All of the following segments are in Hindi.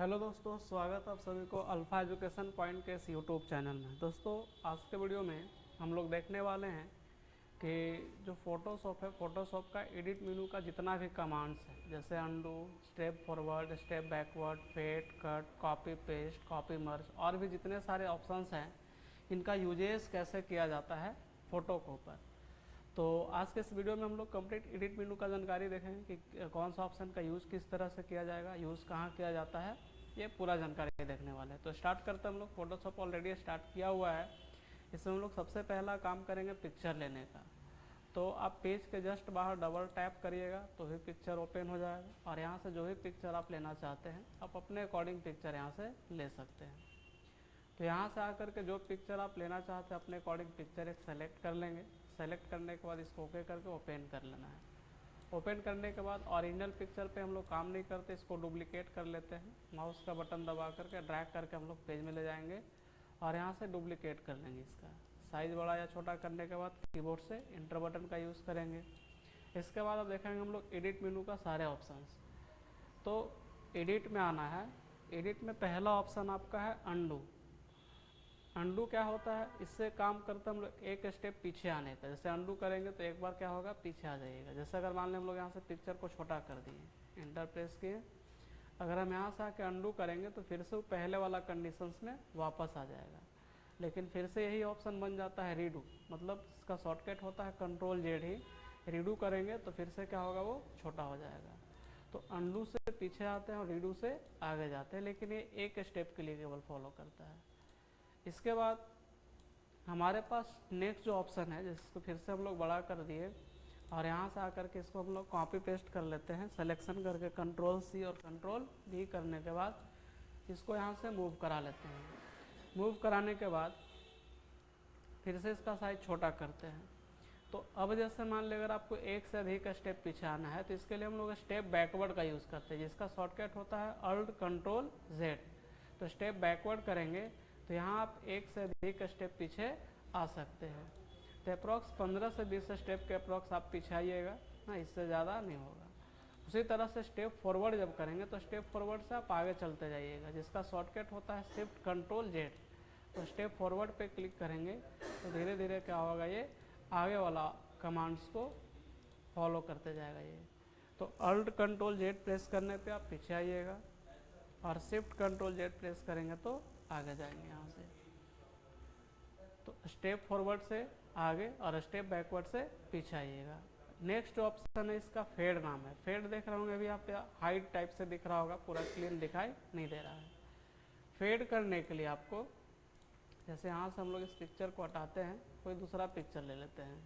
हेलो दोस्तों, स्वागत है आप सभी को अल्फा एजुकेशन पॉइंट के इस यूट्यूब चैनल में। दोस्तों, आज के वीडियो में हम लोग देखने वाले हैं कि जो फोटोशॉप है, फोटोशॉप का एडिट मेनू का जितना भी कमांड्स है, जैसे undo, step forward, step backward, fade, cut, copy paste, copy merge और भी जितने सारे ऑप्शंस हैं, इनका यूजेस कैसे किया जाता है फ़ोटो के ऊपर। तो आज के इस वीडियो में हम लोग कंप्लीट एडिट मेनू का जानकारी देखेंगे कि कौन सा ऑप्शन का यूज़ किस तरह से किया जाएगा, यूज़ कहाँ किया जाता है, ये पूरा जानकारी देखने वाले हैं। तो स्टार्ट करते हैं हम लोग। फोटोशॉप ऑलरेडी स्टार्ट किया हुआ है। इसमें हम लोग सबसे पहला काम करेंगे पिक्चर लेने का। तो आप पेज के जस्ट बाहर डबल टैप करिएगा तो भी पिक्चर ओपन हो जाएगा और यहाँ से जो भी पिक्चर आप लेना चाहते हैं आप अपने अकॉर्डिंग पिक्चर यहाँ से ले सकते हैं। तो यहाँ से आकर के जो पिक्चर आप लेना चाहते हैं अपने अकॉर्डिंग पिक्चर एक सेलेक्ट कर लेंगे। सेलेक्ट करने के बाद इसको ओके करके ओपन कर लेना है। ओपन करने के बाद ओरिजिनल पिक्चर पे हम लोग काम नहीं करते, इसको डुप्लीकेट कर लेते हैं। माउस का बटन दबा करके ड्रैग करके हम लोग पेज में ले जाएंगे और यहाँ से डुप्लीकेट कर लेंगे। इसका साइज़ बड़ा या छोटा करने के बाद कीबोर्ड से इंटर बटन का यूज़ करेंगे। इसके बाद अब देखेंगे हम लोग एडिट मेनू का सारे ऑप्शंस। तो एडिट में आना है। एडिट में पहला ऑप्शन आपका है अंडू। अंडू क्या होता है, इससे काम करते हम लोग एक स्टेप पीछे आने का। जैसे अंडू करेंगे तो एक बार क्या होगा, पीछे आ जाइएगा। जैसे अगर मान लें हम लोग यहाँ से पिक्चर को छोटा कर दिए, इंटर प्रेस किए, अगर हम यहाँ से आके अंडू करेंगे तो फिर से वो पहले वाला कंडीशंस में वापस आ जाएगा। लेकिन फिर से यही ऑप्शन बन जाता है रीडू, मतलब इसका शॉर्टकट होता है कंट्रोल जेड ही। रीडू करेंगे तो फिर से क्या होगा, वो छोटा हो जाएगा। तो अंडू से पीछे आते हैं और रीडू से आगे जाते हैं, लेकिन ये एक स्टेप के लिए केवल फॉलो करता है। इसके बाद हमारे पास नेक्स्ट जो ऑप्शन है, जिसको फिर से हम लोग बड़ा कर दिए और यहाँ से आकर के इसको हम लोग कॉपी पेस्ट कर लेते हैं। सिलेक्शन करके कंट्रोल सी और कंट्रोल वी करने के बाद इसको यहाँ से मूव करा लेते हैं। मूव कराने के बाद फिर से इसका साइज छोटा करते हैं। तो अब जैसे मान लें अगर आपको एक से अधिक स्टेप पीछे आना है तो इसके लिए हम लोग स्टेप बैकवर्ड का यूज़ करते हैं, जिसका शॉर्टकट होता है अल्ट कंट्रोल जेड। तो स्टेप बैकवर्ड करेंगे तो यहाँ आप एक से अधिक स्टेप पीछे आ सकते हैं। तो अप्रॉक्स 15 से 20 स्टेप के अप्रॉक्स आप पीछे आइएगा ना, इससे ज़्यादा नहीं होगा। उसी तरह से स्टेप फॉरवर्ड जब करेंगे तो स्टेप फॉरवर्ड से आप आगे चलते जाइएगा, जिसका शॉर्टकट होता है शिफ्ट कंट्रोल जेड। तो स्टेप फॉरवर्ड पे क्लिक करेंगे तो धीरे धीरे क्या होगा, ये आगे वाला कमांड्स को फॉलो करते जाएगा ये। तो अल्ट कंट्रोल जेड प्रेस करने पे आप पीछे आइएगा और शिफ्ट कंट्रोल जेड प्रेस करेंगे तो आगे जाएंगे यहाँ से। तो स्टेप फॉरवर्ड से आगे और स्टेप बैकवर्ड से पीछे आइएगा। नेक्स्ट ऑप्शन है, इसका फेड नाम है। फेड देख रहे होंगे अभी आप, हाइट टाइप से दिख रहा होगा, पूरा क्लीन दिखाई नहीं दे रहा है। फेड करने के लिए आपको जैसे यहाँ से हम लोग इस पिक्चर को हटाते हैं, कोई दूसरा पिक्चर ले लेते हैं।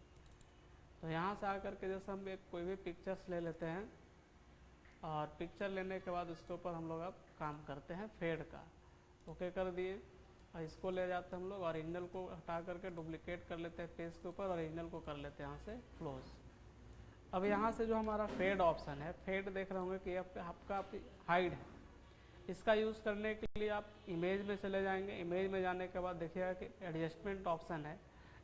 तो यहाँ से आकर के जैसे हम एक कोई भी पिक्चर्स ले लेते हैं और पिक्चर लेने के बाद उसके ऊपर हम लोग अब काम करते हैं फेड का। ओके कर दिए और इसको ले जाते हैं हम लोग, ओरिजिनल को हटा करके डुप्लीकेट कर लेते हैं पेज के ऊपर, ओरिजिनल को कर लेते हैं यहाँ से क्लोज। अब यहाँ से जो हमारा फेड ऑप्शन है, फेड देख रहे होंगे कि आपका हाइड है। इसका यूज़ करने के लिए आप इमेज में चले जाएंगे। इमेज में जाने के बाद देखिएगा कि एडजस्टमेंट ऑप्शन है।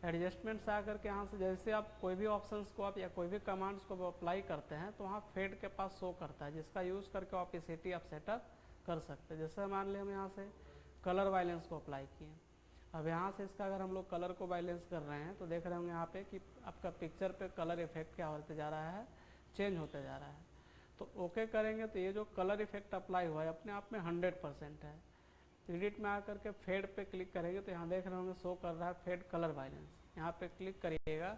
एडजस्टमेंट से आकर के यहाँ से जैसे आप कोई भी ऑप्शंस को आप या कोई भी कमांड्स को अप्लाई करते हैं तो वहाँ फेड के पास शो करता है, जिसका यूज़ करके ऑपेसिटी आप सेटअप कर सकते हैं। जैसे मान लें हम यहाँ से कलर वायलेंस को अप्लाई किए। अब यहाँ से इसका अगर हम लोग कलर को बैलेंस कर रहे हैं तो देख रहे होंगे यहाँ पे कि आपका पिक्चर पे कलर इफेक्ट क्या होते जा रहा है, चेंज होते जा रहा है। तो ओके करेंगे तो ये जो कलर इफेक्ट अप्लाई हुआ है अपने आप में 100% है। एडिट में आकर के फेड पे क्लिक करेंगे तो यहाँ देख रहे होंगे शो कर रहा है फेड कलर वायलेंस। यहाँ पे क्लिक करिएगा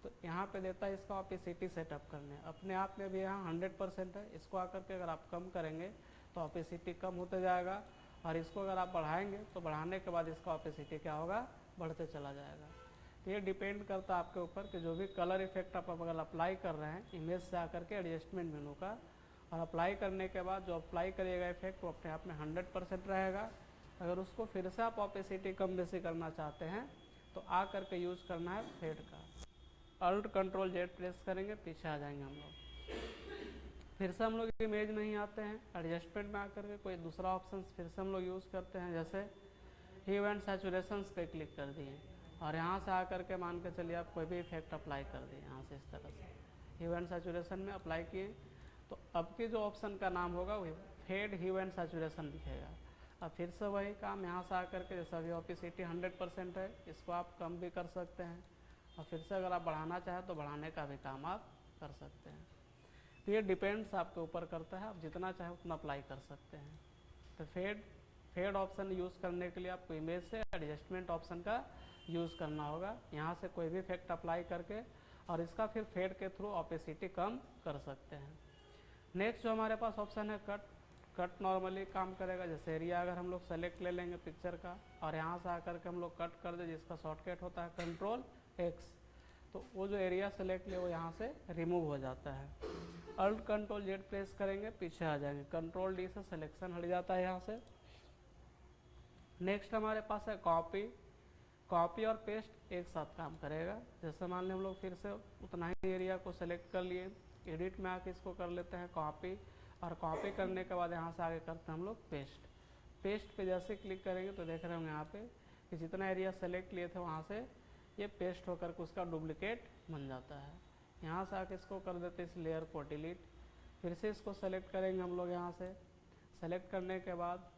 तो यहाँ पे देता है इसका ऑपेसिटी सेटअप करने। अपने आप में भी यहाँ 100% है। इसको आकर के अगर आप कम करेंगे तो ऑपेसिटी कम होते जाएगा और इसको अगर आप बढ़ाएंगे तो बढ़ाने के बाद इसका ऑपेसिटी क्या होगा, बढ़ते चला जाएगा। तो ये डिपेंड करता है आपके ऊपर कि जो भी कलर इफेक्ट आप अगर अप्लाई कर रहे हैं इमेज से आकर के एडजस्टमेंट मेनू का, और अप्लाई करने के बाद जो अप्लाई करिएगा इफेक्ट वो अपने आप में 100% रहेगा। अगर उसको फिर से आप ऑपेसिटी कम बेसी करना चाहते हैं तो आ करके यूज़ करना है फेड का। अल्ट कंट्रोल जेड प्रेस करेंगे, पीछे आ जाएंगे हम लोग। फिर से हम लोग इमेज में ही आते हैं, एडजस्टमेंट में आकर के कोई दूसरा ऑप्शन फिर से हम लोग यूज़ करते हैं। जैसे हीव एंड सैचुरेशंस पे क्लिक कर दिए और यहाँ से आकर के मान के चलिए आप कोई भी इफेक्ट अप्लाई कर दिए। यहाँ से इस तरह से हीव एंड सैचुरेशन में अप्लाई किए तो अब की जो ऑप्शन का नाम होगा वो फेड ह्यू एंड सैचुरेशन दिखेगा। अब फिर से वही काम यहाँ से आकर के, जैसा अभी ओपेसिटी 100% है, इसको आप कम भी कर सकते हैं, और फिर से अगर आप बढ़ाना चाहें तो बढ़ाने का भी काम आप कर सकते हैं। तो ये डिपेंड्स आपके ऊपर करता है, आप जितना चाहे उतना अप्लाई कर सकते हैं। तो फेड ऑप्शन यूज़ करने के लिए आपको इमेज से एडजस्टमेंट ऑप्शन का यूज़ करना होगा। यहाँ से कोई भी इफेक्ट अप्लाई करके और इसका फिर फेड के थ्रू ओपेसिटी कम कर सकते हैं। नेक्स्ट जो हमारे पास ऑप्शन है कट नॉर्मली काम करेगा। जैसे एरिया अगर हम लोग सेलेक्ट ले लेंगे पिक्चर का और यहाँ से आकर के हम लोग कट कर दे, जिसका शॉर्टकट होता है कंट्रोल एक्स, तो वो जो एरिया सेलेक्ट ले वो यहाँ से रिमूव हो जाता है। अल्ट कंट्रोल जेड प्रेस करेंगे, पीछे आ जाएंगे, कंट्रोल डी से सिलेक्शन हट जाता है यहाँ से। नेक्स्ट हमारे पास है कॉपी और पेस्ट एक साथ काम करेगा। जैसे मान लें हम लोग फिर से उतना ही एरिया को सेलेक्ट कर लिए, एडिट में आके इसको कर लेते हैं कॉपी, और कॉपी करने के बाद यहाँ से आगे करते हैं हम लोग पेस्ट पे जैसे क्लिक करेंगे तो देख रहे होंगे यहाँ पे कि जितना एरिया सेलेक्ट लिए थे वहाँ से ये पेस्ट होकर के उसका डुप्लीकेट बन जाता है। यहाँ से आके इसको कर देते हैं इस लेयर को डिलीट। फिर से इसको सेलेक्ट करेंगे हम लोग, यहाँ से सेलेक्ट करने के बाद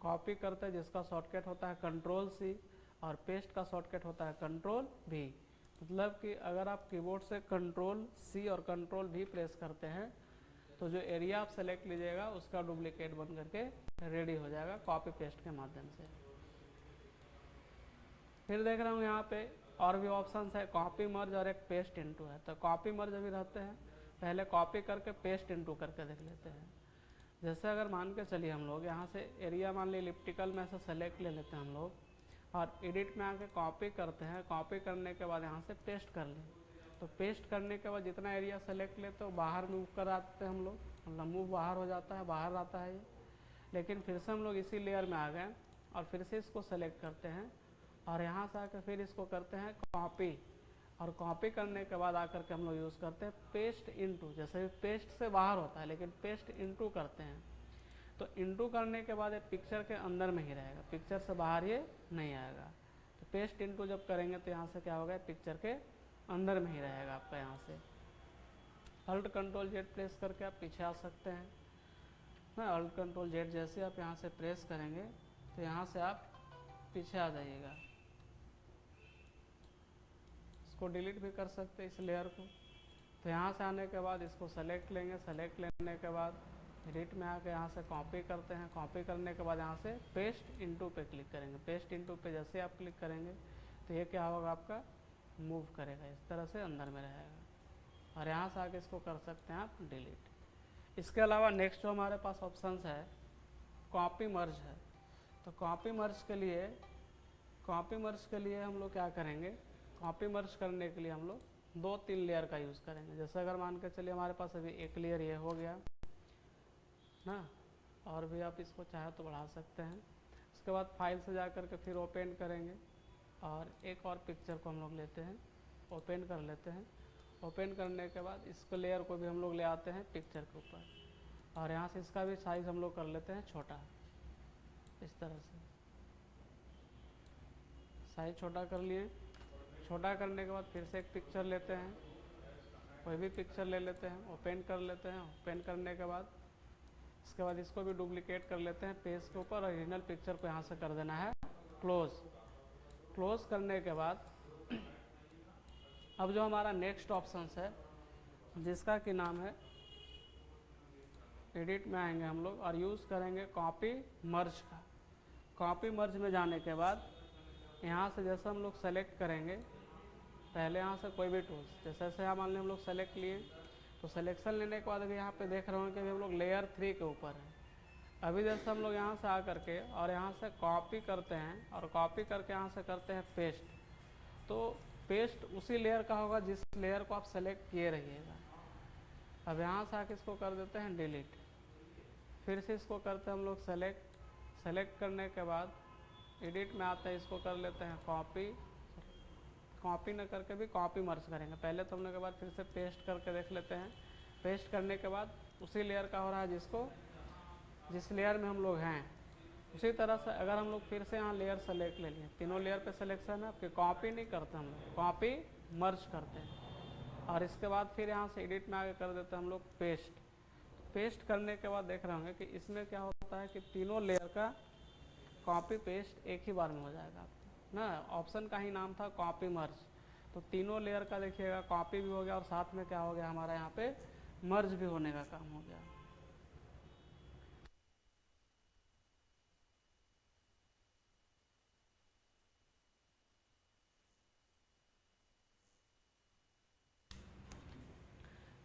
कॉपी करते हैं जिसका शॉर्टकट होता है कंट्रोल सी, और पेस्ट का शॉर्टकट होता है कंट्रोल वी। मतलब कि अगर आप कीबोर्ड से कंट्रोल सी और कंट्रोल वी प्रेस करते हैं तो जो एरिया आप सेलेक्ट लीजिएगा उसका डुप्लीकेट बन करके रेडी हो जाएगा कॉपी पेस्ट के माध्यम से। फिर देख रहा हूँ यहाँ पे और भी ऑप्शंस है, कॉपी मर्ज और एक पेस्ट इनटू है। तो कॉपी मर्ज अभी रहते हैं, पहले कॉपी करके पेस्ट इनटू करके देख लेते हैं। जैसे अगर मान के चलिए हम लोग यहाँ से एरिया मान ली इलिप्टिकल में से सेलेक्ट ले लेते हैं हम लोग, और एडिट में आके कॉपी करते हैं, कॉपी करने के बाद यहाँ से पेस्ट कर लें। तो पेस्ट करने के बाद जितना एरिया सेलेक्ट लेते हो बाहर मूव कर आते हैं हम लोग, मतलब मूव बाहर हो जाता है, बाहर आता है ये। लेकिन फिर से हम लोग इसी लेयर में आ गए और फिर से इसको सेलेक्ट करते हैं और यहाँ से आकर फिर इसको करते हैं कॉपी, और कॉपी करने के बाद आकर के हम लोग यूज़ करते हैं पेस्ट इनटू। जैसे पेस्ट से बाहर होता है लेकिन पेस्ट इनटू करते हैं, तो इनटू करने के बाद ये पिक्चर के अंदर में ही रहेगा, पिक्चर से बाहर ये नहीं आएगा। तो पेस्ट इनटू जब करेंगे तो यहाँ से क्या होगा, पिक्चर के अंदर में ही रहेगा आपका। यहाँ से अल्ट कंट्रोल जेड प्रेस करके आप पीछे आ सकते हैं ना। अल्ट कंट्रोल जेड जैसे आप यहाँ से प्रेस करेंगे तो यहाँ से आप पीछे आ जाइएगा। इसको डिलीट भी कर सकते हैं इस लेयर को। तो यहाँ से आने के बाद इसको सेलेक्ट लेंगे, सेलेक्ट लेने के बाद एडिट में आके यहाँ से कॉपी करते हैं, कॉपी करने के बाद यहाँ से पेस्ट इनटू पे क्लिक करेंगे। पेस्ट इनटू पे जैसे आप क्लिक करेंगे तो ये क्या होगा, आपका मूव करेगा, इस तरह से अंदर में रहेगा। और यहाँ से आके इसको कर सकते हैं आप डिलीट। इसके अलावा नेक्स्ट जो हमारे पास ऑप्शंस है कॉपी मर्ज है। तो कॉपी मर्ज के लिए हम लोग क्या करेंगे, कॉपी मर्ज करने के लिए हम लोग 2-3 लेयर का यूज़ करेंगे। जैसे अगर मान के चलिए हमारे पास अभी एक लेयर ये हो गया ना, और भी आप इसको चाहे तो बढ़ा सकते हैं। उसके बाद फाइल से जा कर के फिर ओपन करेंगे और एक और पिक्चर को हम लोग लेते हैं, ओपन कर लेते हैं। ओपन करने के बाद इसको लेयर को भी हम लोग ले आते हैं पिक्चर के ऊपर, और यहाँ से इसका भी साइज़ हम लोग कर लेते हैं छोटा, इस तरह से साइज छोटा कर लिए। छोटा करने के बाद फिर से एक पिक्चर लेते हैं, कोई भी पिक्चर ले लेते हैं, ओपन कर लेते हैं। ओपन करने के बाद इसके बाद इसको भी डुप्लीकेट कर लेते हैं पेज के ऊपर, ओरिजिनल पिक्चर को यहाँ से कर देना है क्लोज करने के बाद अब जो हमारा नेक्स्ट ऑप्शन है जिसका कि नाम है एडिट में आएंगे हम लोग और यूज़ करेंगे कॉपी मर्ज का। कॉपी मर्ज में जाने के बाद यहाँ से जैसे हम लोग सेलेक्ट करेंगे, पहले यहाँ से कोई भी टूल्स, जैसे यहाँ मान लें हम लोग सेलेक्ट लिए, तो सिलेक्शन लेने के बाद अभी यहाँ पे देख रहे होंगे कि अभी हम लोग लेयर 3 के ऊपर हैं। अभी जैसे हम लोग यहाँ से आ करके और यहाँ से कॉपी करते हैं और कॉपी करके यहाँ से करते हैं पेस्ट, तो पेस्ट उसी लेयर का होगा जिस लेयर को आप सेलेक्ट किए रहिएगा। अब यहाँ से आके इसको कर देते हैं डिलीट। फिर से इसको करते हैं हम लोग सेलेक्ट करने के बाद एडिट में आते हैं, इसको कर लेते हैं कॉपी न करके भी कॉपी मर्ज करेंगे। पहले तो हमने के बाद फिर से पेस्ट करके देख लेते हैं। पेस्ट करने के बाद उसी लेयर का हो रहा है जिस लेयर में हम लोग हैं। उसी तरह से अगर हम लोग फिर से यहाँ लेयर सेलेक्ट ले लिए, तीनों लेयर पे सिलेक्शन है आपके, कॉपी नहीं करते हम लोग, कॉपी मर्ज करते हैं। और इसके बाद फिर यहाँ से एडिट में आगे कर देते हैं हम लोग पेस्ट करने के बाद देख रहे होंगे कि इसमें क्या होता है कि तीनों लेयर का कॉपी पेस्ट एक ही बार में हो जाएगा आपका ना। ऑप्शन का ही नाम था कॉपी मर्ज, तो तीनों लेयर का देखिएगा कॉपी भी हो गया और साथ में क्या हो गया हमारा यहाँ पे मर्ज भी होने का काम हो गया।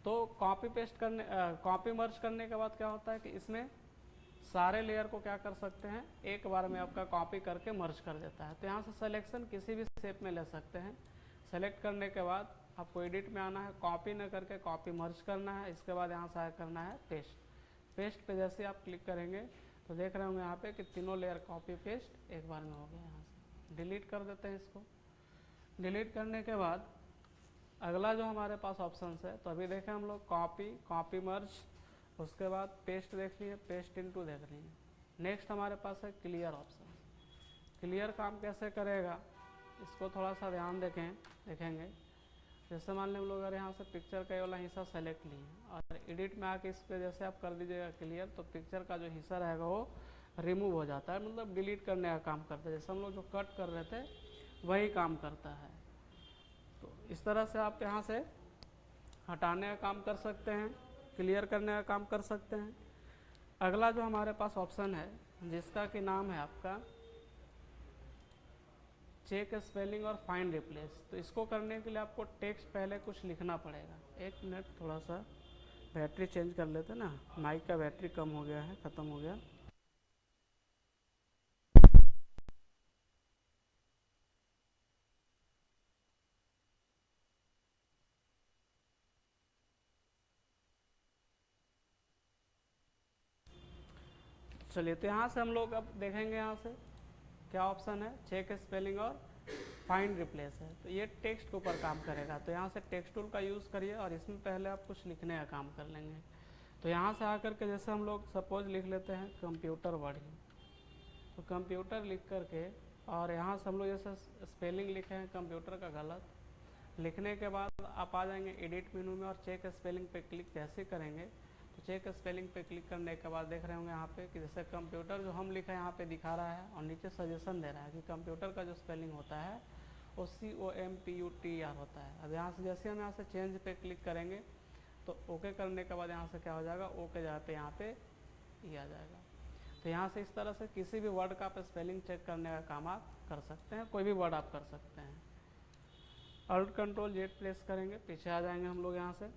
तो कॉपी पेस्ट करने कॉपी मर्ज करने के बाद क्या होता है कि इसमें सारे लेयर को क्या कर सकते हैं, एक बार में आपका कॉपी करके मर्ज कर देता है। तो यहाँ से सिलेक्शन किसी भी शेप में ले सकते हैं। सेलेक्ट करने के बाद आपको एडिट में आना है, कॉपी न करके कॉपी मर्ज करना है। इसके बाद यहाँ से करना है पेस्ट। पेस्ट पे जैसे आप क्लिक करेंगे तो देख रहे होंगे यहाँ पे कि तीनों लेयर कॉपी पेस्ट एक बार में हो गया। यहाँ से डिलीट कर देते हैं इसको। डिलीट करने के बाद अगला जो हमारे पास ऑप्शन है, तो अभी देखें हम लोग कॉपी मर्ज, उसके बाद पेस्ट देख लिए, पेस्ट इनटू देख लिए। नेक्स्ट हमारे पास है क्लियर ऑप्शन। क्लियर काम कैसे करेगा इसको थोड़ा सा ध्यान देखेंगे। जैसे मान लें हम लोग अगर यहाँ से पिक्चर का ये वाला हिस्सा सेलेक्ट लिए और एडिट में आके इस पर जैसे आप कर दीजिएगा क्लियर, तो पिक्चर का जो हिस्सा रहेगा वो रिमूव हो जाता है, मतलब डिलीट करने का काम करता है। जैसे हम लोग जो कट कर रहे थे वही काम करता है। तो इस तरह से आप यहाँ से हटाने का काम कर सकते हैं, क्लियर करने का काम कर सकते हैं। अगला जो हमारे पास ऑप्शन है जिसका कि नाम है आपका चेक स्पेलिंग और फाइंड रिप्लेस, तो इसको करने के लिए आपको टेक्स्ट पहले कुछ लिखना पड़ेगा। एक मिनट, थोड़ा सा बैटरी चेंज कर लेते ना, माइक का बैटरी कम हो गया है, ख़त्म हो गया। चलिए, तो यहाँ से हम लोग अब देखेंगे यहाँ से क्या ऑप्शन है, चेक स्पेलिंग और फाइंड रिप्लेस है। तो ये टेक्स्ट के ऊपर काम करेगा। तो यहाँ से टेक्स्ट टूल का यूज़ करिए और इसमें पहले आप कुछ लिखने का काम कर लेंगे। तो यहाँ से आकर के जैसे हम लोग सपोज लिख लेते हैं कंप्यूटर वर्ड ही, तो कंप्यूटर लिख करके और यहाँ से हम लोग जैसे स्पेलिंग लिखे हैं कंप्यूटर का गलत, लिखने के बाद आप आ जाएंगे एडिट मेनू में और चेक स्पेलिंग पे क्लिक जैसे करेंगे तो चेक स्पेलिंग पे क्लिक करने के बाद देख रहे होंगे यहाँ पे कि जैसे कंप्यूटर जो हम लिखा है यहाँ पे दिखा रहा है और नीचे सजेशन दे रहा है कि कंप्यूटर का जो स्पेलिंग होता है वो COMPUTER होता है। अब यहाँ से जैसे हम यहाँ से चेंज पे क्लिक करेंगे तो ओके करने के बाद यहाँ से क्या हो जाएगा, ओ के जगह पे यहाँ पे ई आ जाएगा। तो यहाँ से इस तरह से किसी भी वर्ड का आप स्पेलिंग चेक करने का काम आप कर सकते हैं, कोई भी वर्ड आप कर सकते हैं। Alt Ctrl Z प्रेस करेंगे, पीछे आ जाएंगे हम लोग यहाँ से।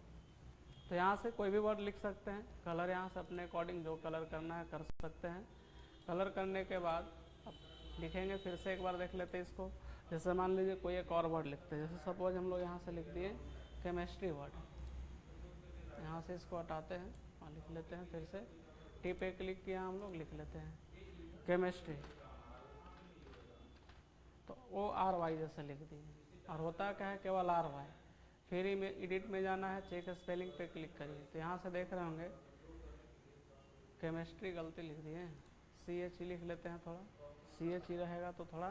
तो यहाँ से कोई भी वर्ड लिख सकते हैं, कलर यहाँ से अपने अकॉर्डिंग जो कलर करना है कर सकते हैं। कलर करने के बाद अब लिखेंगे, फिर से एक बार देख लेते हैं इसको। जैसे मान लीजिए कोई एक और वर्ड लिखते हैं, जैसे सपोज हम लोग यहाँ से लिख दिए केमिस्ट्री वर्ड, यहाँ से इसको हटाते हैं और लिख लेते हैं फिर से, टी पे क्लिक किया हम लोग, लिख लेते हैं केमिस्ट्री, तो ORY जैसे लिख दिए और होता क्या है केवल RY। फिर ही में एडिट में जाना है, चेक स्पेलिंग पे क्लिक करिए। तो यहाँ से देख रहे होंगे केमिस्ट्री गलती लिख दिए, CH लिख लेते हैं, थोड़ा CH रहेगा तो थोड़ा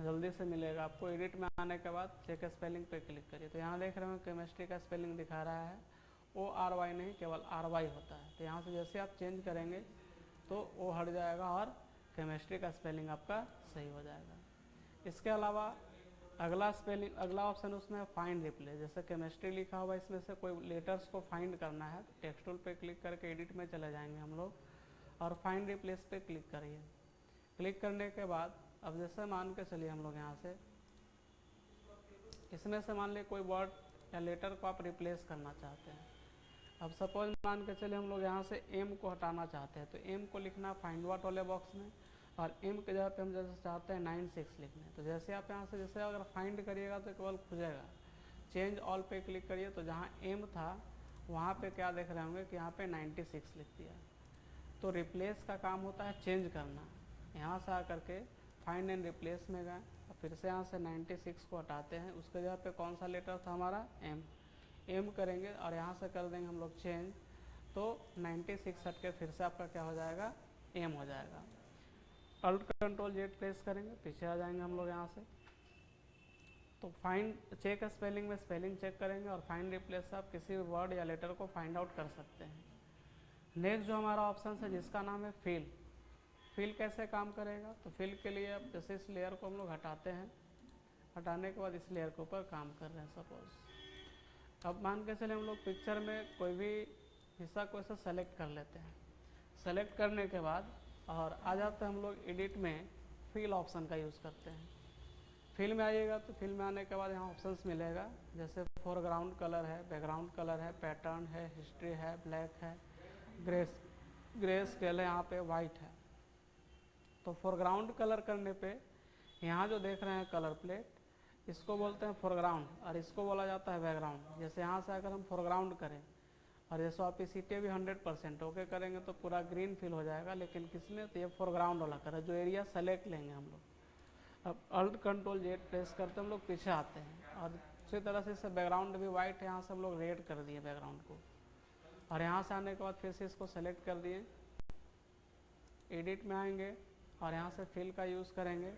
जल्दी से मिलेगा आपको। एडिट में आने के बाद चेक स्पेलिंग पे क्लिक करिए। तो यहाँ देख रहे हो केमिस्ट्री का स्पेलिंग दिखा रहा है ORY नहीं, केवल RY होता है। तो यहाँ से जैसे आप चेंज करेंगे तो वो हट जाएगा और केमिस्ट्री का स्पेलिंग आपका सही हो जाएगा। इसके अलावा अगला ऑप्शन उसमें फाइंड रिप्लेस। जैसे केमिस्ट्री लिखा हुआ, इसमें से कोई लेटर्स को फाइंड करना है तो टेक्स्ट टूल पे क्लिक करके एडिट में चले जाएंगे हम लोग और फाइंड रिप्लेस पे क्लिक करिए। क्लिक करने के बाद अब जैसे मान के चलिए हम लोग यहाँ से इसमें से मान लिया कोई वर्ड या लेटर को आप रिप्लेस करना चाहते हैं। अब सपोज मान के चलिए हम लोग यहाँ से M को हटाना चाहते हैं, तो M को लिखना फाइंड व्हाट वाले बॉक्स में और M के जगह पे हम जैसे चाहते हैं 96 लिखने। तो जैसे आप यहाँ से जैसे अगर फाइंड करिएगा तो केवल खुजेगा, चेंज ऑल पे क्लिक करिए तो जहाँ M था वहाँ पे क्या देख रहे होंगे कि यहाँ पे 96 लिख दिया। तो रिप्लेस का काम होता है चेंज करना। यहाँ से आकर के फाइंड एंड रिप्लेस में गए और फिर से यहाँ से 96 को हटाते हैं, उसके जगह पे कौन सा लेटर था हमारा M करेंगे और यहाँ से कर देंगे हम लोग चेंज, तो 96 हट के फिर से आपका क्या हो जाएगा, M हो जाएगा। Alt Ctrl Z प्रेस करेंगे, पीछे आ जाएंगे हम लोग यहाँ से। तो फाइंड चेक स्पेलिंग में स्पेलिंग चेक करेंगे और फाइंड रिप्लेस से आप किसी भी वर्ड या लेटर को फाइंड आउट कर सकते हैं। नेक्स्ट जो हमारा ऑप्शन है जिसका नाम है फिल। फिल कैसे काम करेगा, तो फिल के लिए अब जैसे इस लेयर को हम लोग हटाते हैं, हटाने के बाद इस लेयर के ऊपर काम कर रहे हैं सपोज। अब मान के चले हम लोग पिक्चर में कोई भी हिस्सा को ऐसे सेलेक्ट कर लेते हैं। सेलेक्ट करने के बाद और आ जाते हैं हम लोग एडिट में, फिल ऑप्शन का यूज़ करते हैं। फिल में आइएगा तो फिल में आने के बाद यहाँ ऑप्शंस मिलेगा, जैसे फोरग्राउंड कलर है, बैकग्राउंड कलर है, पैटर्न है, हिस्ट्री है, ब्लैक है, ग्रे स्केल है, यहाँ पे वाइट है। तो फोरग्राउंड कलर करने पे यहाँ जो देख रहे हैं कलर प्लेट, इसको बोलते हैं फोरग्राउंड और इसको बोला जाता है बैकग्राउंड। जैसे यहाँ से अगर हम फोरग्राउंड करें और जैसे ऑपेसिटी भी 100% ओके करेंगे तो पूरा ग्रीन फिल हो जाएगा, लेकिन किसमें, तो ये फोरग्राउंड वाला कलर जो एरिया सेलेक्ट लेंगे हम लोग। अब अल्ट कंट्रोल जेड प्रेस करते हम लोग पीछे आते हैं और उसी तरह से इससे बैकग्राउंड भी वाइट है, यहाँ से हम लोग रेड कर दिए बैकग्राउंड को। और यहाँ से आने के बाद फिर से इसको सेलेक्ट कर दिए, एडिट में आएंगे और यहाँ से फिल का यूज़ करेंगे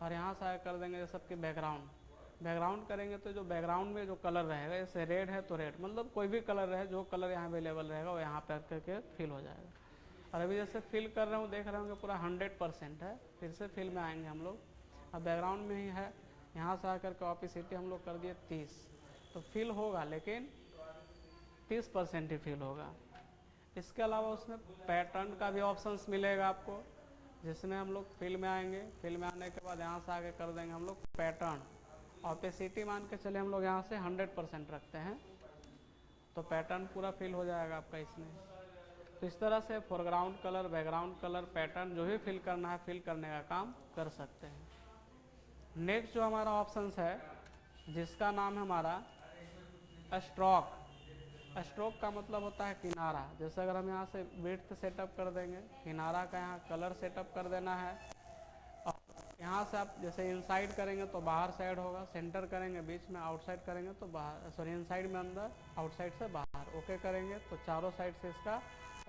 और यहाँ से आगे कर देंगे सबके बैकग्राउंड करेंगे तो जो बैकग्राउंड में जो कलर रहेगा, जैसे रेड है तो रेड, मतलब कोई भी कलर रहे, जो कलर यहाँ अवेलेबल रहेगा वो यहाँ पर करके फिल हो जाएगा। और अभी जैसे फिल कर रहे हूँ, देख रहे होंगे पूरा 100% है। फिर से फिल में आएंगे हम लोग, अब बैकग्राउंड में ही है, यहाँ से आकर के ऑपेसिटी हम लोग कर दिए 30, तो फिल होगा लेकिन 30% ही फिल होगा। इसके अलावा उसमें पैटर्न का भी ऑप्शंस मिलेगा आपको, जिसमें हम लोग फिल में आएंगे, फिल में आने के बाद यहाँ से आगे कर देंगे हम लोग पैटर्न। ऑपेसिटी मान के चले हम लोग यहाँ से 100% रखते हैं, तो पैटर्न पूरा फिल हो जाएगा आपका इसमें। तो इस तरह से foreground colour, background colour, pattern जो भी फिल करना है फिल करने का काम कर सकते हैं। नेक्स्ट जो हमारा ऑप्शन है जिसका नाम है हमारा स्ट्रोक। स्ट्रोक का मतलब होता है किनारा। जैसे अगर हम यहाँ से विड्थ सेटअप कर देंगे, किनारा का यहाँ कलर सेटअप कर देना है, और यहाँ से आप जैसे इनसाइड करेंगे तो बाहर साइड होगा, सेंटर करेंगे बीच में, आउटसाइड करेंगे तो बाहर, सॉरी इनसाइड में अंदर, आउटसाइड से बाहर, ओके करेंगे तो चारों साइड से इसका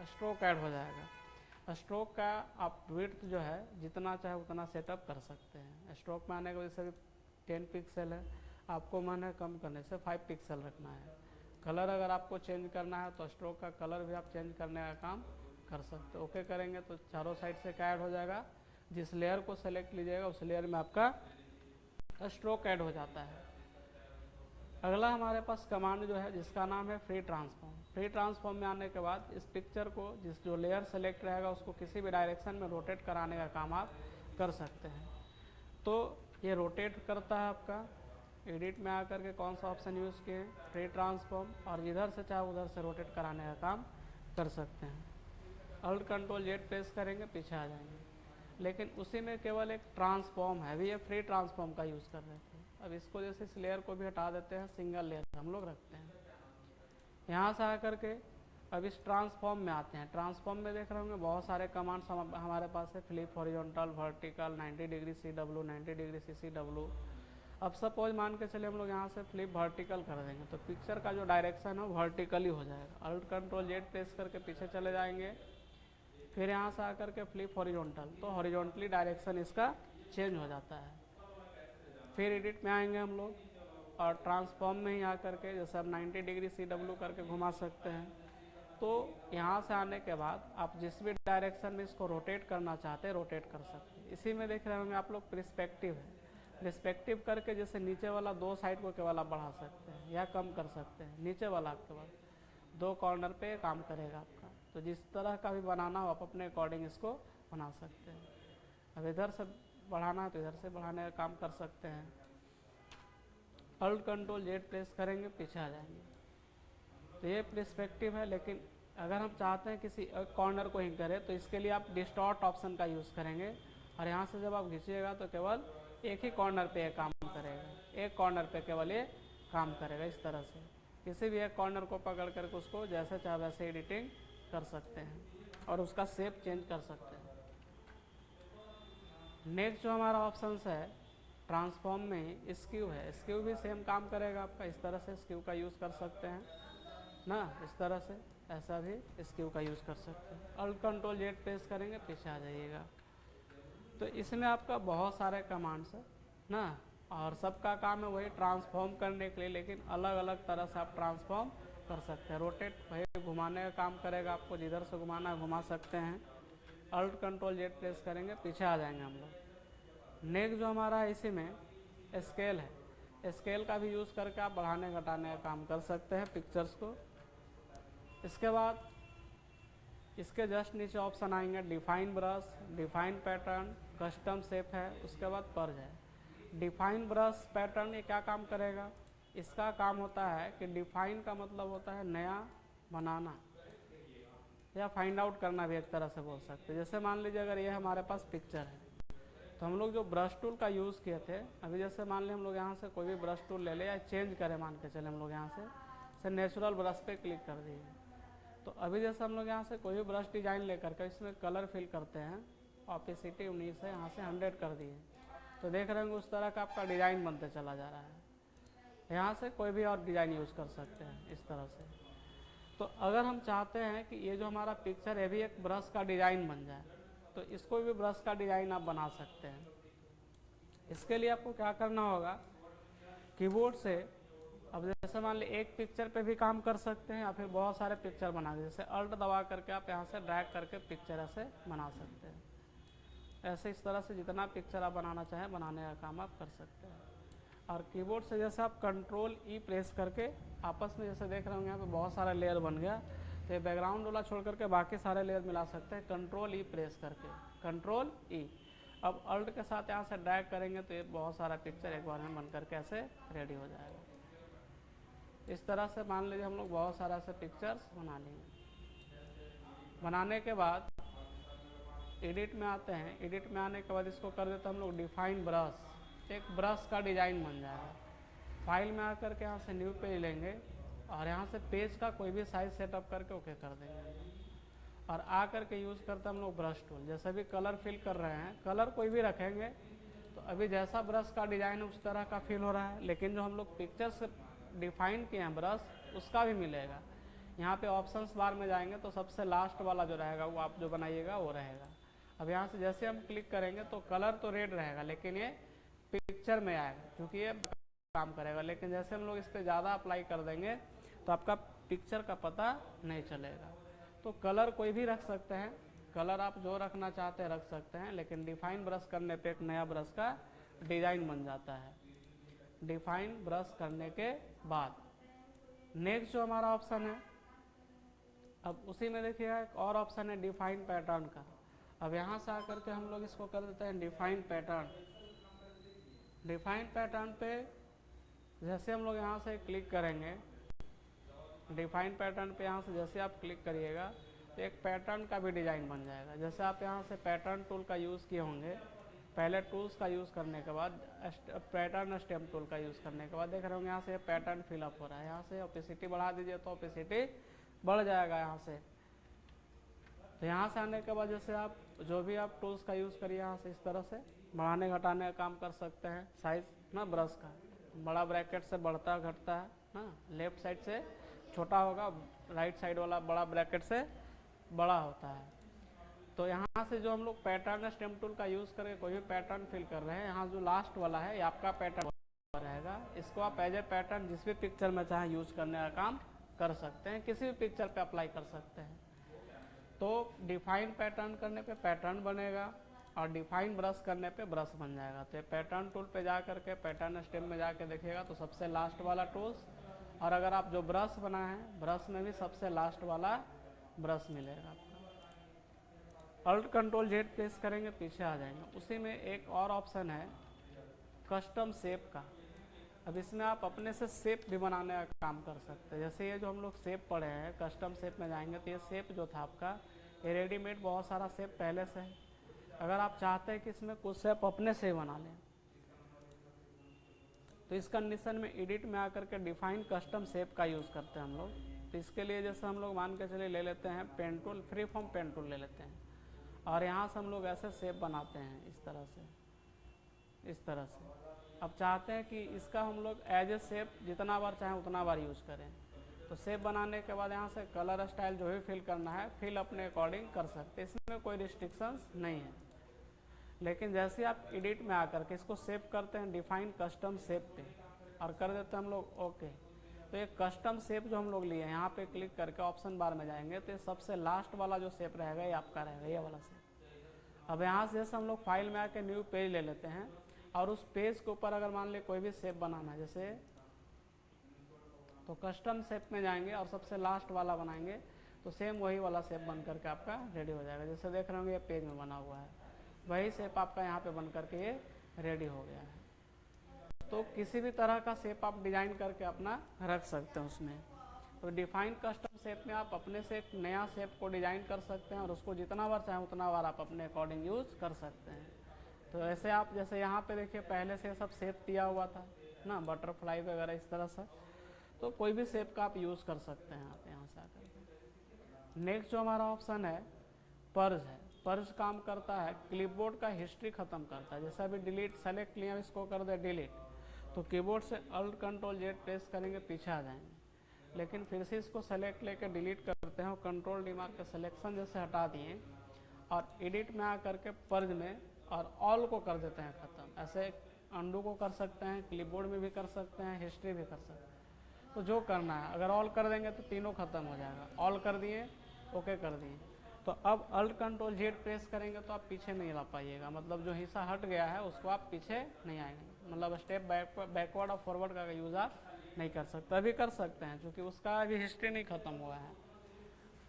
स्ट्रोक ऐड हो जाएगा। स्ट्रोक का आप विड्थ जो है जितना चाहे उतना सेटअप कर सकते हैं। स्ट्रोक में आने की वजह से 10 पिक्सल है, आपको मन है कम करने से 5 पिक्सल रखना है। कलर अगर आपको चेंज करना है तो स्ट्रोक का कलर भी आप चेंज करने का काम कर सकते हो। ओके करेंगे तो चारों साइड से क्या ऐड हो जाएगा, जिस लेयर को सेलेक्ट लीजिएगा उस लेयर में आपका स्ट्रोक ऐड हो जाता है। अगला हमारे पास कमांड जो है जिसका नाम है फ्री ट्रांसफॉर्म। फ्री ट्रांसफॉर्म में आने के बाद इस पिक्चर को, जिस जो लेयर सेलेक्ट रहेगा उसको किसी भी डायरेक्शन में रोटेट कराने का काम आप कर सकते हैं। तो ये रोटेट करता है आपका। एडिट में आकर के कौन सा ऑप्शन यूज़ किए, फ्री ट्रांसफॉर्म, और इधर से चाहे उधर से रोटेट कराने का काम कर सकते हैं। अल्ट कंट्रोल जेड प्रेस करेंगे पीछे आ जाएंगे, लेकिन उसी में केवल एक ट्रांसफॉर्म है, अभी ये फ्री ट्रांसफॉर्म का यूज़ कर रहे थे। अब इसको जैसे इस लेयर को भी हटा देते हैं, सिंगल लेयर हम लोग रखते हैं। यहाँ से आकर के अब इस ट्रांसफॉर्म में आते हैं। ट्रांसफॉर्म में देख रहे होंगे बहुत सारे कमांड्स हमारे पास है, flip, horizontal, vertical, 90 degree CW, 90 degree CCW। अब सपोज मान के चले हम लोग यहाँ से फ्लिप वर्टिकल कर देंगे तो पिक्चर का जो डायरेक्शन है वो वर्टिकली हो जाएगा। अल्ट कंट्रोल जेड प्रेस करके पीछे चले जाएंगे, फिर यहाँ से आकर के फ्लिप हॉरिजॉन्टल, तो हॉरिजॉन्टली डायरेक्शन इसका चेंज हो जाता है। फिर एडिट में आएंगे हम लोग और ट्रांसफॉर्म में ही आकर के जैसे अब 90 डिग्री CW करके घुमा सकते हैं। तो यहाँ से आने के बाद आप जिस भी डायरेक्शन में इसको रोटेट करना चाहते हैं रोटेट कर सकते हैं। इसी में देख रहे होंगे आप लोग पर्सपेक्टिव है, पर्सपेक्टिव करके जैसे नीचे वाला 2 साइड को केवल आप बढ़ा सकते हैं या कम कर सकते हैं। नीचे वाला केवल 2 कॉर्नर पे काम करेगा आपका। तो जिस तरह का भी बनाना हो आप अपने अकॉर्डिंग इसको बना सकते हैं। अब इधर से बढ़ाना है तो इधर से बढ़ाने का काम कर सकते हैं। अल्ट कंट्रोल जेड प्रेस करेंगे पीछे आ जाएंगे। तो ये पर्सपेक्टिव है, लेकिन अगर हम चाहते हैं किसी एक कॉर्नर को ही करें तो इसके लिए आप डिस्टॉर्ट ऑप्शन का यूज़ करेंगे और यहाँ से जब आप खींचिएगा तो केवल एक ही कॉर्नर पे ये काम करेगा, एक कॉर्नर पे केवल ये काम करेगा। इस तरह से किसी भी एक कॉर्नर को पकड़ करके उसको जैसे चाहे वैसे एडिटिंग कर सकते हैं और उसका शेप चेंज कर सकते हैं। नेक्स्ट जो हमारा ऑप्शन है ट्रांसफॉर्म में स्क्यू है। स्क्यू भी सेम काम करेगा आपका। इस तरह से स्क्यू का यूज़ कर सकते हैं ना, इस तरह से ऐसा भी स्क्यू का यूज़ कर सकते हैं। अल्ट कंट्रोल जेड प्रेस करेंगे पीछे आ जाइएगा। तो इसमें आपका बहुत सारे कमांड्स है ना, और सबका काम है वही ट्रांसफॉर्म करने के लिए, लेकिन अलग अलग तरह से आप ट्रांसफॉर्म कर सकते हैं। रोटेट भाई घुमाने का काम करेगा, आपको जिधर से घुमाना घुमा सकते हैं। अल्ट कंट्रोल जेड प्रेस करेंगे, पीछे आ जाएंगे हम लोग। नेक्स्ट जो हमारा है इसी में स्केल है, स्केल का भी यूज़ करके आप बढ़ाने घटाने का काम कर सकते हैं पिक्चर्स को। इसके बाद इसके जस्ट नीचे ऑप्शन आएंगे define brush, define pattern, custom shape है, उसके बाद पर्ज है। डिफाइन ब्रश पैटर्न ये क्या काम करेगा, इसका काम होता है कि डिफाइन का मतलब होता है नया बनाना या फाइंड आउट करना भी एक तरह से बोल सकते हैं। जैसे मान लीजिए अगर ये हमारे पास पिक्चर है तो हम लोग जो ब्रश टूल का यूज़ किए थे, अभी जैसे मान लें हम लोग यहाँ से कोई भी ब्रश टूल ले ले या चेंज करें, मान के चले हम लोग यहाँ से नेचुरल ब्रश पे क्लिक कर दिए, तो अभी जैसे हम लोग यहाँ से कोई भी ब्रश डिजाइन लेकर के इसमें कलर फिल करते हैं, ऑपेसिटी 19 है, यहाँ से 100 कर दिए, तो देख रहे होंगे उस तरह का आपका डिज़ाइन बनते चला जा रहा है। यहाँ से कोई भी और डिज़ाइन यूज़ कर सकते हैं इस तरह से। तो अगर हम चाहते हैं कि ये जो हमारा पिक्चर है भी एक ब्रश का डिज़ाइन बन जाए, तो इसको भी ब्रश का डिज़ाइन आप बना सकते हैं। इसके लिए आपको क्या करना होगा, कीबोर्ड से अब जैसे मान लीजिए एक पिक्चर पे भी काम कर सकते हैं या फिर बहुत सारे पिक्चर बना के, जैसे अल्ट दबा करके आप यहाँ से ड्रैग करके पिक्चर ऐसे बना सकते हैं। ऐसे इस तरह से जितना पिक्चर आप बनाना चाहें बनाने का काम आप कर सकते हैं। और कीबोर्ड से जैसे आप कंट्रोल ई प्रेस करके आपस में जैसे देख रहे होंगे यहाँ पे बहुत सारा लेयर बन गया, तो ये बैकग्राउंड वाला छोड़ करके बाकी सारे लेयर मिला सकते हैं कंट्रोल ई प्रेस करके, कंट्रोल ई। अब अल्ट के साथ यहाँ से ड्रैग करेंगे तो ये बहुत सारा पिक्चर एक बार में बन करके ऐसे रेडी हो जाएगा। इस तरह से मान लीजिए हम लोग बहुत सारा ऐसे पिक्चर्स बना लेंगे। बनाने के बाद एडिट में आते हैं, एडिट में आने के बाद इसको कर देते हैं हम लोग डिफाइन ब्रश, एक ब्रश का डिज़ाइन बन जाएगा। फाइल में आकर के यहाँ से न्यू पेज लेंगे और यहाँ से पेज का कोई भी साइज सेटअप करके ओके कर देंगे और आ करके यूज़ करते हैं हम लोग ब्रश टूल। जैसे भी कलर फिल कर रहे हैं, कलर कोई भी रखेंगे तो अभी जैसा ब्रश का डिज़ाइन है उस तरह का फील हो रहा है, लेकिन जो हम लोग पिक्चर्स डिफाइन किए हैं ब्रश उसका भी मिलेगा। यहाँ पे ऑप्शंस बार में जाएंगे तो सबसे लास्ट वाला जो रहेगा वो आप जो बनाइएगा वो रहेगा। अब यहाँ से जैसे हम क्लिक करेंगे तो कलर तो रेड रहेगा लेकिन ये पिक्चर में आएगा क्योंकि ये काम करेगा, लेकिन जैसे हम लोग इस पर ज़्यादा अप्लाई कर देंगे तो आपका पिक्चर का पता नहीं चलेगा। तो कलर कोई भी रख सकते हैं, कलर आप जो रखना चाहते हैं रख सकते हैं, लेकिन डिफाइन ब्रश करने पे एक नया ब्रश का डिज़ाइन बन जाता है। डिफाइन ब्रश करने के बाद नेक्स्ट जो हमारा ऑप्शन है, अब उसी में देखिएगा एक और ऑप्शन है डिफाइन पैटर्न का। अब यहाँ से आकर के हम लोग इसको कर देते हैं डिफाइन पैटर्न। डिफाइन पैटर्न पे जैसे हम लोग यहाँ से क्लिक करेंगे, डिफाइन पैटर्न पे यहाँ से जैसे आप क्लिक करिएगा तो एक पैटर्न का भी डिज़ाइन बन जाएगा। जैसे आप यहाँ से पैटर्न टूल का यूज़ किए होंगे, पहले टूल्स का यूज़ करने के बाद पैटर्न स्टेम टूल का यूज़ करने के बाद देख रहे होंगे यहाँ से पैटर्न फिलअप हो रहा है। यहाँ से ओपेसिटी बढ़ा दीजिए तो ओपेसिटी बढ़ जाएगा यहाँ से। तो यहाँ से आने के बाद जैसे आप जो भी आप टूल्स का यूज़ करिए यहाँ से इस तरह से बढ़ाने घटाने का काम कर सकते हैं। साइज ना ब्रश का बड़ा ब्रैकेट से बढ़ता घटता है ना, लेफ्ट साइड से छोटा होगा, राइट साइड वाला बड़ा ब्रैकेट से बड़ा होता है। तो यहाँ से जो हम लोग पैटर्न स्टेम टूल का यूज़ करके कोई भी पैटर्न फिल कर रहे हैं, यहाँ जो लास्ट वाला है ये आपका पैटर्न रहेगा। इसको आप एज ए पैटर्न जिस भी पिक्चर में चाहें यूज़ करने का काम कर सकते हैं, किसी भी पिक्चर पे अप्लाई कर सकते हैं। तो डिफाइन पैटर्न करने पे पैटर्न बनेगा और डिफाइन ब्रश करने पे ब्रश बन जाएगा। तो पैटर्न टूल पे जा करके पैटर्न स्टेम में जाके देखिएगा तो सबसे लास्ट वाला टूल्स, और अगर आप जो ब्रश बनाए हैं ब्रश में भी सबसे लास्ट वाला ब्रश मिलेगा आपको। अल्ट कंट्रोल जेड प्रेस करेंगे पीछे आ जाएंगे। उसी में एक और ऑप्शन है कस्टम शेप का। अब इसमें आप अपने से शेप भी बनाने का काम कर सकते हैं। जैसे ये जो हम लोग शेप पढ़े हैं, कस्टम शेप में जाएंगे तो ये शेप जो था आपका ये रेडीमेड बहुत सारा शेप पहले से है। अगर आप चाहते हैं कि इसमें कुछ शेप अपने से ही बना लें तो इस कंडीशन में एडिट में आकर के डिफाइन कस्टम शेप का यूज़ करते हैं हम लोग। तो इसके लिए जैसे हम लोग मान के चलिए ले लेते हैं pen tool, free form pen tool ले लेते हैं और यहाँ से हम लोग ऐसे शेप बनाते हैं इस तरह से, इस तरह से। अब चाहते हैं कि इसका हम लोग एज ए शेप जितना बार चाहें उतना बार यूज़ करें। तो शेप बनाने के बाद यहाँ से कलर स्टाइल जो भी फिल करना है फिल अपने अकॉर्डिंग कर सकते हैं, इसमें कोई रिस्ट्रिक्शंस नहीं है। लेकिन जैसे आप एडिट में आकर के इसको सेव करते हैं डिफाइन कस्टम शेप पे और कर देते हैं हम लोग ओके, तो ये कस्टम शेप जो हम लोग लिए हैं, यहाँ पे क्लिक करके ऑप्शन बार में जाएंगे तो ये सबसे लास्ट वाला जो शेप रहेगा ये आपका रहेगा, ये वाला शेप। अब यहाँ से हम लोग फाइल में आके न्यू पेज ले लेते हैं और उस पेज के ऊपर अगर मान ले कोई भी शेप बनाना है, जैसे तो कस्टम शेप में जाएंगे और सबसे लास्ट वाला बनाएंगे तो सेम वही वाला शेप बन करके आपका रेडी हो जाएगा। जैसे देख रहे होंगे ये पेज में बना हुआ है, वही शेप आपका यहाँ पे बन करके ये रेडी हो गया है। तो किसी भी तरह का शेप आप डिजाइन करके अपना रख सकते हैं उसमें। तो डिफाइन कस्टम शेप में आप अपने से एक नया शेप को डिजाइन कर सकते हैं और उसको जितना बार चाहें उतना बार आप अपने अकॉर्डिंग यूज कर सकते हैं। तो ऐसे आप जैसे यहाँ पे देखिए पहले से सब शेप दिया हुआ था ना, बटरफ्लाई वगैरह इस तरह से, तो कोई भी शेप का आप यूज़ कर सकते हैं आप यहाँ से आकर के। नेक्स्ट जो हमारा ऑप्शन है पर्ज है। पर्ज काम करता है क्लिपबोर्ड का हिस्ट्री ख़त्म करता है। जैसे अभी डिलीट सेलेक्ट लिया, इसको कर दे डिलीट, तो कीबोर्ड से अल्ट कंट्रोल जेड प्रेस करेंगे पीछे आ जाएंगे। लेकिन फिर से इसको सेलेक्ट लेके डिलीट करते हैं और कंट्रोल डी मार के सिलेक्शन जैसे हटा दिए और एडिट में आ करके पर्ज में और ऑल को कर देते हैं ख़त्म। ऐसे अंडू को कर सकते हैं, क्लिपबोर्ड में भी कर सकते हैं, हिस्ट्री भी कर सकते हैं। तो जो करना है, अगर ऑल कर देंगे तो तीनों खत्म हो जाएगा। ऑल कर दिए, ओके कर दिए, तो अब अल्ट कंट्रोल जेड प्रेस करेंगे तो आप पीछे नहीं ला पाइएगा, मतलब जो हिस्सा हट गया है उसको आप पीछे नहीं आएंगे, मतलब स्टेप बैकवर्ड और फॉरवर्ड का यूज़ आप नहीं कर सकते। अभी कर सकते हैं क्योंकि उसका अभी हिस्ट्री नहीं ख़त्म हुआ है।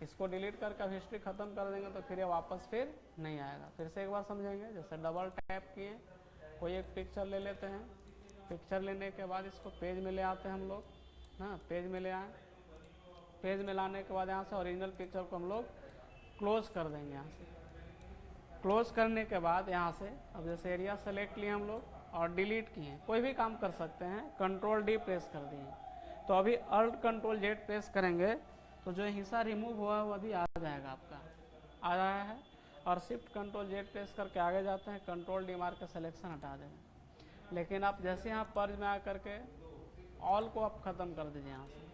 इसको डिलीट करके अब हिस्ट्री ख़त्म कर देंगे तो फिर ये वापस फिर नहीं आएगा। फिर से एक बार समझेंगे। जैसे डबल टैप किए, कोई एक पिक्चर ले लेते हैं, पिक्चर लेने के बाद इसको पेज में ले आते हैं हम लोग ना, पेज में ले आए, पेज में लाने के बाद यहाँ से ओरिजिनल पिक्चर को हम लोग क्लोज कर देंगे। यहाँ से क्लोज करने के बाद यहाँ से अब जैसे एरिया सेलेक्ट लिए हम लोग और डिलीट किए, कोई भी काम कर सकते हैं, कंट्रोल डी प्रेस कर दिए, तो अभी अल्ट कंट्रोल जेड प्रेस करेंगे तो जो हिस्सा रिमूव हुआ है वो अभी आ जाएगा, आपका आ रहा है। और शिफ्ट कंट्रोल जेड प्रेस करके आगे जाते हैं, कंट्रोल डी मार के सिलेक्शन हटा देंगे। लेकिन आप जैसे यहाँ पर्ज में आ करके ऑल को आप ख़त्म कर दीजिए यहाँ से,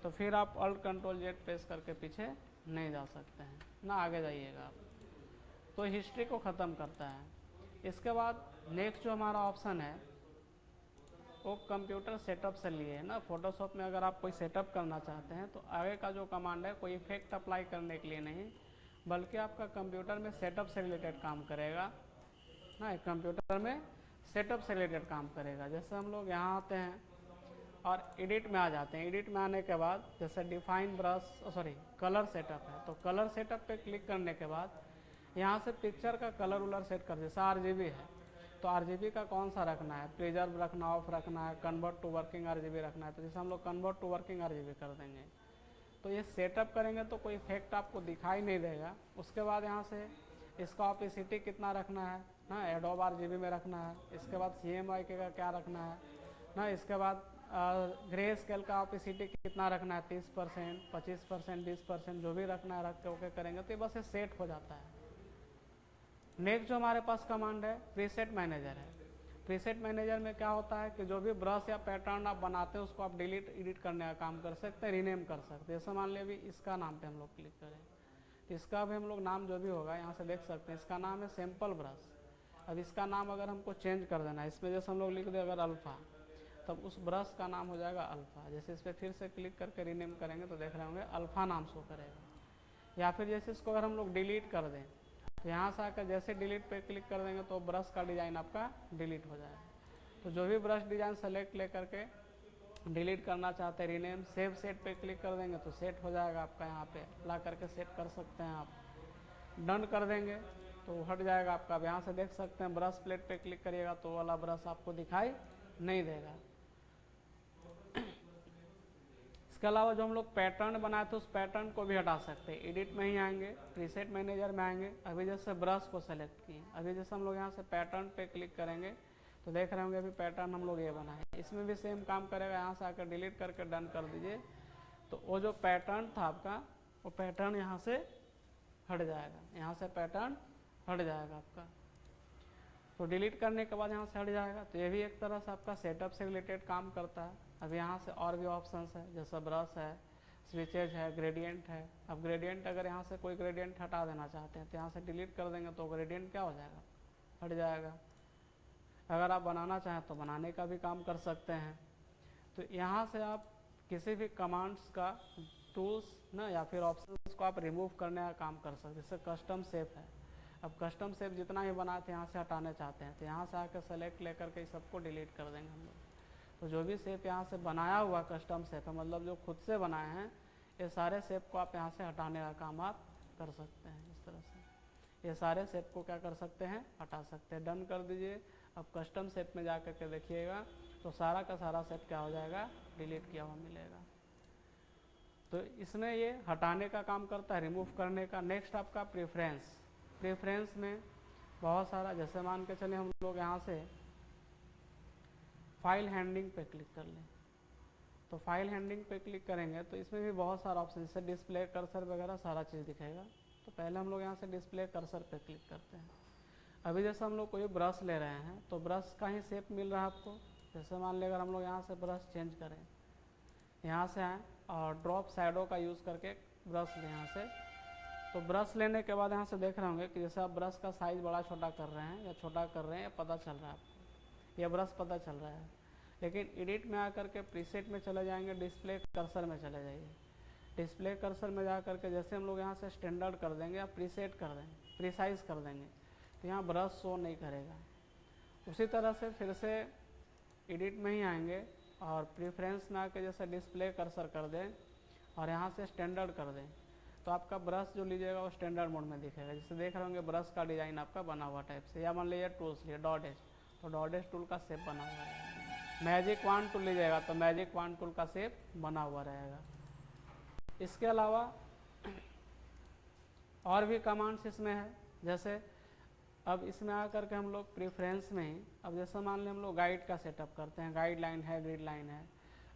तो फिर आप अल्ट कंट्रोल जेड प्रेस करके पीछे नहीं जा सकते हैं ना, आगे जाइएगा आप। तो हिस्ट्री को ख़त्म करता है। इसके बाद नेक्स्ट जो हमारा ऑप्शन है वो कंप्यूटर सेटअप से लिए है ना। फोटोशॉप में अगर आप कोई सेटअप करना चाहते हैं तो आगे का जो कमांड है कोई इफेक्ट अप्लाई करने के लिए नहीं, बल्कि आपका कंप्यूटर में सेटअप से रिलेटेड काम करेगा ना, कंप्यूटर में सेटअप से रिलेटेड काम करेगा। जैसे हम लोग यहाँ आते हैं और एडिट में आ जाते हैं, एडिट में आने के बाद जैसे डिफाइन ब्रश कलर सेटअप है, तो कलर सेटअप पे क्लिक करने के बाद यहाँ से पिक्चर का कलर उलर सेट कर, जैसे RGB है तो RGB का कौन सा रखना है, प्रिजर्व रखना, ऑफ रखना है, कन्वर्ट टू वर्किंग RGB रखना है, तो जैसे हम लोग कन्वर्ट टू वर्किंग RGB कर देंगे। तो ये सेटअप करेंगे तो कोई इफेक्ट आपको दिखाई नहीं देगा। उसके बाद यहाँ से इसका ऑपेसिटी कितना रखना है ना, एडोब RGB में रखना है। इसके बाद CMYK का क्या रखना है ना, इसके बाद ग्रे स्केल का ऑपेसिटी कितना रखना है, 30%, 25%, 20%, जो भी रखना है रख के ओके करेंगे तो ये बस ये सेट हो जाता है। नेक्स्ट जो हमारे पास कमांड है प्रीसेट मैनेजर है। प्रीसेट मैनेजर में क्या होता है कि जो भी ब्रश या पैटर्न आप बनाते हैं उसको आप डिलीट एडिट करने का काम कर सकते हैं, रीनेम कर सकते हैं। जैसे मान लिया अभी इसका नाम पे हम लोग क्लिक करें तो इसका भी हम लोग नाम जो भी होगा यहाँ से देख सकते हैं, इसका नाम है सैम्पल ब्रश। अब इसका नाम अगर हमको चेंज कर देना है, इसमें जैसे हम लोग लिख दें अगर अल्फ़ा, तब उस ब्रश का नाम हो जाएगा अल्फ़ा। जैसे इस पर फिर से क्लिक करके रीनेम करेंगे तो देख रहे होंगे अल्फ़ा नाम शो करेगा। या फिर जैसे इसको अगर हम लोग डिलीट कर दें तो यहाँ से आकर जैसे डिलीट पे क्लिक कर देंगे तो ब्रश का डिज़ाइन आपका डिलीट हो जाएगा। तो जो भी ब्रश डिज़ाइन सेलेक्ट ले करके डिलीट करना चाहते हैं, रीनेम सेव सेट पे क्लिक कर देंगे तो सेट हो जाएगा आपका, यहाँ पे ला करके सेट कर सकते हैं आप। डन कर देंगे तो हट जाएगा आपका। यहाँ से देख सकते हैं ब्रश प्लेट पे क्लिक करिएगा तो वाला ब्रश आपको दिखाई नहीं देगा। इसके अलावा जो हम लोग पैटर्न बनाए थे उस पैटर्न को भी हटा सकते हैं। एडिट में ही आएंगे, प्रीसेट मैनेजर में आएंगे, अभी जैसे ब्रश को सेलेक्ट किए, अभी जैसे हम लोग यहाँ से पैटर्न पे क्लिक करेंगे तो देख रहे होंगे अभी पैटर्न हम लोग ये बनाए, इसमें भी सेम काम करेगा। यहाँ से आकर डिलीट करके डन कर दीजिए तो वो जो पैटर्न था आपका वो पैटर्न यहाँ से हट जाएगा, यहाँ से पैटर्न हट जाएगा आपका। तो डिलीट करने के बाद यहाँ से हट जाएगा। तो ये भी एक तरह से आपका सेटअप से रिलेटेड काम करता है। अब यहाँ से और भी ऑप्शंस है, जैसे ब्रश है, स्विचेज है, ग्रेडियंट है। अब ग्रेडियंट अगर यहाँ से कोई ग्रेडियंट हटा देना चाहते हैं तो यहाँ से डिलीट कर देंगे तो ग्रेडियंट क्या हो जाएगा, हट जाएगा। अगर आप बनाना चाहें तो बनाने का भी काम कर सकते हैं। तो यहाँ से आप किसी भी कमांड्स का टूल्स ना या फिर ऑप्शंस को आप रिमूव करने का काम कर सकते हैं। जैसे कस्टम शेप है, अब कस्टम शेप जितना ही बनाते हैं यहाँ से हटाने चाहते हैं तो यहाँ से आकर सेलेक्ट लेकर के सबको डिलीट कर देंगे हम लोग। तो जो भी शेप यहाँ से बनाया हुआ कस्टम शेप है, मतलब जो खुद से बनाए हैं, ये सारे शेप को आप यहाँ से हटाने का काम आप कर सकते हैं। इस तरह से ये सारे शेप को क्या कर सकते हैं, हटा सकते हैं। डन कर दीजिए। अब कस्टम शेप में जा कर के देखिएगा तो सारा का सारा शेप क्या हो जाएगा, डिलीट किया हुआ मिलेगा। तो इसमें ये हटाने का काम करता है, रिमूव करने का। नेक्स्ट आपका प्रेफरेंस। प्रेफरेंस में बहुत सारा, जैसे मान के चले हम लोग यहाँ से फाइल हैंडलिंग पे क्लिक कर लें, तो फाइल हैंडलिंग पे क्लिक करेंगे तो इसमें भी बहुत सारा ऑप्शन, जैसे डिस्प्ले कर्सर वगैरह सारा चीज़ दिखेगा। तो पहले हम लोग यहाँ से डिस्प्ले कर्सर पे क्लिक करते हैं। अभी जैसे हम लोग कोई ब्रश ले रहे हैं तो ब्रश का ही शेप मिल रहा है आपको। जैसे मान लेकर हम लोग यहाँ से ब्रश चेंज करें, यहाँ से आएँ और ड्रॉप शैडो का यूज़ करके ब्रश लें यहाँ से। तो ब्रश लेने के बाद यहाँ से देख रहे होंगे कि जैसे आप ब्रश का साइज़ बड़ा छोटा कर रहे हैं या छोटा कर रहे हैं, या पता चल रहा है आपको, यह ब्रश पता चल रहा है। लेकिन एडिट में आकर के प्रीसेट में चले जाएंगे, डिस्प्ले कर्सर में चले जाइए। डिस्प्ले कर्सर में जा करके जैसे हम लोग यहाँ से स्टैंडर्ड कर देंगे या प्रीसेट कर देंगे, प्रीसाइज कर देंगे, तो यहाँ ब्रश शो नहीं करेगा। उसी तरह से फिर से एडिट में ही आएंगे और प्रेफरेंस में आकर जैसे डिस्प्ले कर्सर कर दें और यहाँ से स्टैंडर्ड कर दें, तो आपका ब्रश जो लीजिएगा वो स्टैंडर्ड मोड में दिखेगा। जैसे देख रहे होंगे ब्रश का डिज़ाइन आपका बना हुआ टाइप से। या मान लीजिए टूल्स लिए डॉट एज, तो डॉट एज टूल का शेप बना हुआ है। मैजिक वान टूल लीजिएगा तो मैजिक वान टूल का शेप बना हुआ रहेगा। इसके अलावा और भी कमांड्स इसमें है। जैसे अब इसमें आकर के हम लोग प्रेफरेंस में ही, अब जैसे मान लें हम लोग गाइड का सेटअप करते हैं, गाइड लाइन है, ग्रिड लाइन है।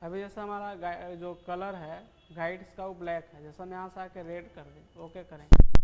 अभी जैसे हमारा जो कलर है गाइड्स का वो ब्लैक है, जैसे हम यहाँ से आके रेड कर दें, ओके करेंगे